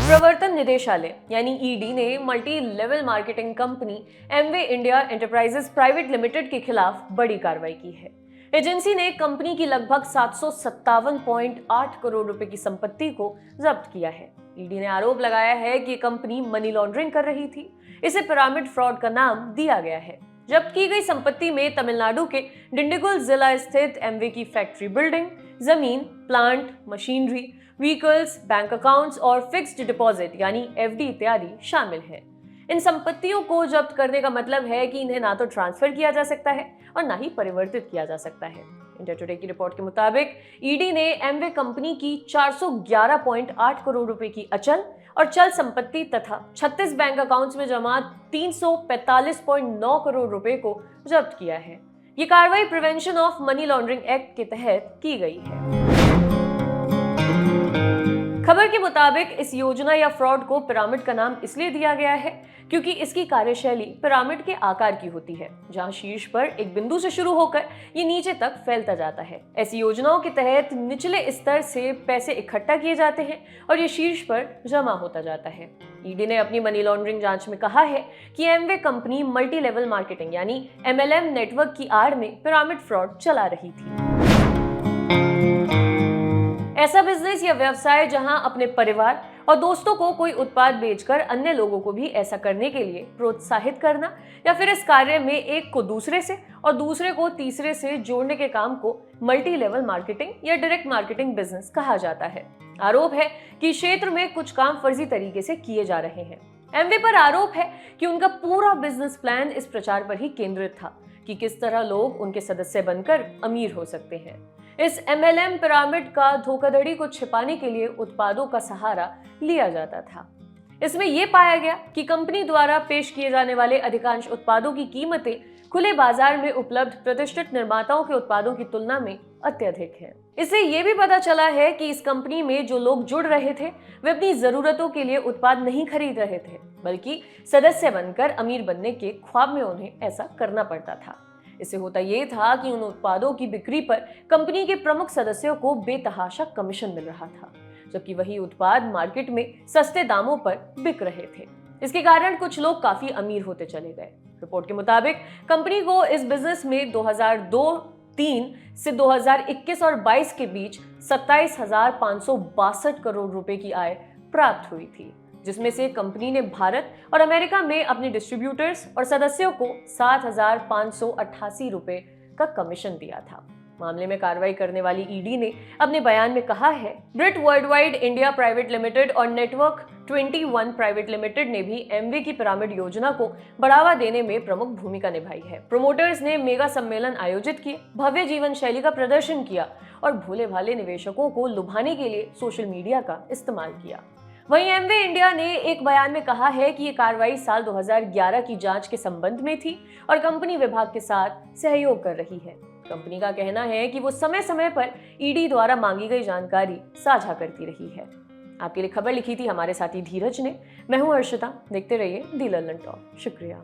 प्रवर्तन निदेशालय यानी ईडी ने multi level marketing company Amway India enterprises private limited के खिलाफ बड़ी कार्रवाई की है। एजेंसी ने कंपनी की लगभग 757.8 करोड़ रुपए की संपत्ति को जब्त किया है। ईडी ने आरोप लगाया है कि कंपनी मनी लॉन्ड्रिंग कर रही थी। इसे पिरामिड फ्रॉड का नाम दिया गया है। जब्त की गई संपत्ति में तमिलनाडु के डिंडिगुल जिला स्थित एमवे की फैक्ट्री बिल्डिंग, जमीन, plant, machinery, vehicles, bank accounts और फिक्स्ड डिपॉजिट यानी एफडी इत्यादि शामिल हैं। इन संपत्तियों को जब्त करने का मतलब है कि इन्हें ना तो ट्रांसफर किया जा सकता है और ना ही परिवर्तित किया जा सकता है। इंडिया टुडे की रिपोर्ट के मुताबिक ईडी ने एमवे कंपनी की 411.8 करोड़ रुपए की अचल और चल संपत्ति तथा 36 बैंक अकाउंट्स में जमा 345.9 करोड़ रुपए को जब्त किया है। ये कार्रवाई prevention of money laundering act के तहत की गई है। खबर के मुताबिक इस योजना या फ्रॉड को पिरामिड का नाम इसलिए दिया गया है क्योंकि इसकी कार्यशैली पिरामिड के आकार की होती है, जहां शीर्ष पर एक बिंदु से शुरू होकर ये नीचे तक फैलता जाता है। ऐसी योजनाओं के तहत निचले स्तर से पैसे इकट्ठा किए जाते हैं और ये शीर्ष पर जमा होता जाता है। ईडी ने अपनी मनी लॉन्ड्रिंग जांच में कहा है कि Amway company multi level marketing यानी एमएलएम नेटवर्क की आड़ में पिरामिड फ्रॉड चला रही थी। ऐसा बिजनेस या व्यवसाय जहां अपने परिवार और दोस्तों को कोई उत्पाद बेचकर अन्य लोगों को भी ऐसा करने के लिए प्रोत्साहित करना या फिर इस कार्य में एक को दूसरे से और दूसरे को तीसरे से जोड़ने के काम को मल्टी लेवल मार्केटिंग या डायरेक्ट मार्केटिंग बिजनेस कहा जाता है। आरोप है कि क्षेत्र में कुछ काम फर्जी तरीके से किए जा रहे हैं। एमवे पर आरोप है कि उनका पूरा बिजनेस प्लान इस प्रचार पर ही केंद्रित था कि किस तरह लोग उनके सदस्य बनकर अमीर हो सकते हैं। इस एमएलएम पिरामिड का धोखाधड़ी को छिपाने के लिए उत्पादों का सहारा लिया जाता था। इसमें यह पाया गया कि कंपनी द्वारा पेश किए जाने वाले अधिकांश उत्पादों की कीमतें खुले बाजार में उपलब्ध प्रतिष्ठित निर्माताओं के उत्पादों की तुलना में अत्यधिक है। इससे यह भी पता चला है कि इस कंपनी में जो लोग जुड़ रहे थे वे अपनी जरूरतों के लिए उत्पाद नहीं खरीद रहे थे, बल्कि सदस्य बनकर अमीर बनने के ख्वाब में उन्हें ऐसा करना पड़ता था। इससे होता यह था कि उन उत्पादों की बिक्री पर कंपनी के प्रमुख सदस्यों को बेतहाशा कमीशन मिल रहा था, जबकि वही उत्पाद मार्केट में सस्ते दामों पर बिक रहे थे। इसके कारण कुछ लोग काफी अमीर होते चले गए। रिपोर्ट के मुताबिक कंपनी को इस बिजनेस में 2002-03 से 2021 और 22 के बीच 27,562 करोड़ रुपए की आय प्राप्त हुई थी, जिसमें से कंपनी ने भारत और अमेरिका में अपने डिस्ट्रीब्यूटर्स और सदस्यों को 7,588 रुपए का कमीशन दिया था। मामले में कार्रवाई करने वाली ईडी ने अपने बयान में कहा है, ब्रिट वर्ल्डवाइड इंडिया प्राइवेट लिमिटेड और नेटवर्क 21 प्राइवेट लिमिटेड ने भी एमवे की पिरामिड योजना को बढ़ावा देने में प्रमुख भूमिका निभाई है। प्रोमोटर्स ने मेगा सम्मेलन आयोजित किए, भव्य जीवन शैली का प्रदर्शन किया और भोले भाले निवेशकों को लुभाने के लिए सोशल मीडिया का इस्तेमाल किया। वहीं एमवे इंडिया ने एक बयान में कहा है कि ये कार्रवाई साल 2011 की जांच के संबंध में थी और कंपनी विभाग के साथ सहयोग कर रही है। कंपनी का कहना है कि वो समय समय पर ईडी द्वारा मांगी गई जानकारी साझा करती रही है। आपके लिए खबर लिखी थी हमारे साथी धीरज ने। मैं हूं अर्शिता। देखते रहिए दी लल्लन टॉक। शुक्रिया।